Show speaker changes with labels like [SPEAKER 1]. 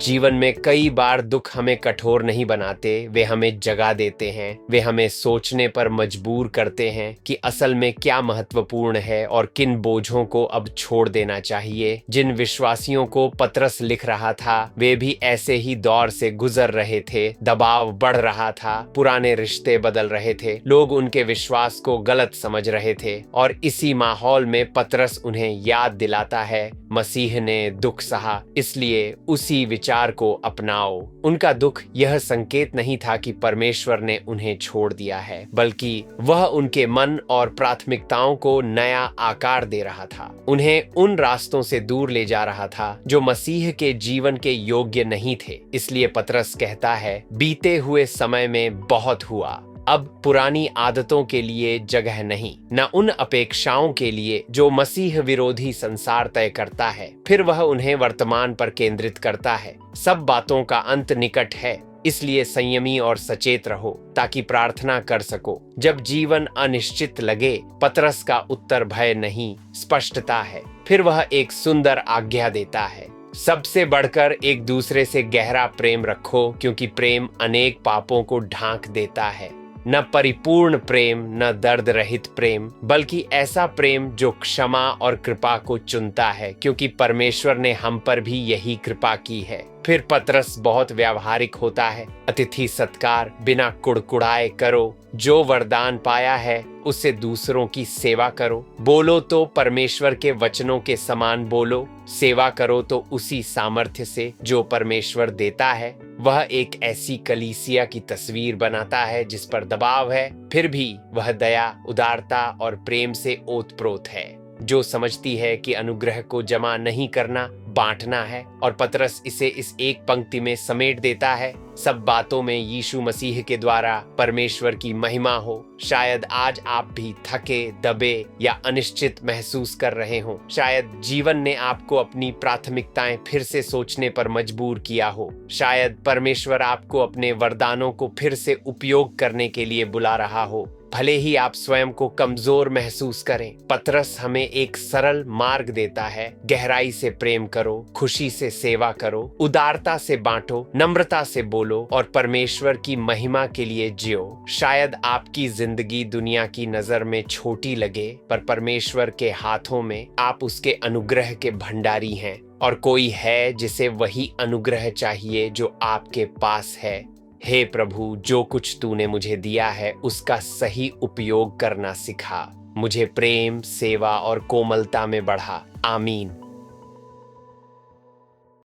[SPEAKER 1] जीवन में कई बार दुख हमें कठोर नहीं बनाते, वे हमें जगा देते हैं। वे हमें सोचने पर मजबूर करते हैं कि असल में क्या महत्वपूर्ण है और किन बोझों को अब छोड़ देना चाहिए। जिन विश्वासियों को पतरस लिख रहा था, वे भी ऐसे ही दौर से गुजर रहे थे। दबाव बढ़ रहा था, पुराने रिश्ते बदल रहे थे, लोग उनके विश्वास को गलत समझ रहे थे और इसी माहौल में पतरस उन्हें याद दिलाता है, मसीह ने दुख सहा, इसलिए उसी विचार को अपनाओ। उनका दुख यह संकेत नहीं था कि परमेश्वर ने उन्हें छोड़ दिया है, बल्कि वह उनके मन और प्राथमिकताओं को नया आकार दे रहा था। उन्हें उन रास्तों से दूर ले जा रहा था जो मसीह के जीवन के योग्य नहीं थे। इसलिए पतरस कहता है, बीते हुए समय में बहुत हुआ, अब पुरानी आदतों के लिए जगह नहीं, न उन अपेक्षाओं के लिए जो मसीह विरोधी संसार तय करता है। फिर वह उन्हें वर्तमान पर केंद्रित करता है। सब बातों का अंत निकट है, इसलिए संयमी और सचेत रहो ताकि प्रार्थना कर सको जब जीवन अनिश्चित लगे। पतरस का उत्तर भय नहीं, स्पष्टता है। फिर वह एक सुंदर आज्ञा देता है, सबसे बढ़कर एक दूसरे से गहरा प्रेम रखो, क्योंकि प्रेम अनेक पापों को ढांक देता है। न परिपूर्ण प्रेम, न दर्द रहित प्रेम, बल्कि ऐसा प्रेम जो क्षमा और कृपा को चुनता है, क्योंकि परमेश्वर ने हम पर भी यही कृपा की है। फिर पतरस बहुत व्यावहारिक होता है। अतिथि सत्कार बिना कुड़कुड़ाए करो, जो वरदान पाया है उससे दूसरों की सेवा करो। बोलो तो परमेश्वर के वचनों के समान बोलो, सेवा करो तो उसी सामर्थ्य से जो परमेश्वर देता है। वह एक ऐसी कलीसिया की तस्वीर बनाता है जिस पर दबाव है, फिर भी वह दया, उदारता और प्रेम से ओतप्रोत है, जो समझती है कि अनुग्रह को जमा नहीं करना, बांटना है। और पतरस इसे इस एक पंक्ति में समेट देता है, सब बातों में यीशु मसीह के द्वारा परमेश्वर की महिमा हो। शायद आज आप भी थके, दबे या अनिश्चित महसूस कर रहे हो। शायद जीवन ने आपको अपनी प्राथमिकताएं फिर से सोचने पर मजबूर किया हो। शायद परमेश्वर आपको अपने वरदानों को फिर से उपयोग करने के लिए बुला रहा हो, भले ही आप स्वयं को कमजोर महसूस करें। पतरस हमें एक सरल मार्ग देता है, गहराई से प्रेम करो, खुशी से सेवा करो, उदारता से बांटो, नम्रता से बोलो और परमेश्वर की महिमा के लिए जियो। शायद आपकी जिंदगी दुनिया की नजर में छोटी लगे, पर परमेश्वर के हाथों में आप उसके अनुग्रह के भंडारी हैं, और कोई है जिसे वही अनुग्रह चाहिए जो आपके पास है। हे प्रभु, जो कुछ तूने मुझे दिया है उसका सही उपयोग करना सिखा। मुझे प्रेम, सेवा और कोमलता में बढ़ा। आमीन।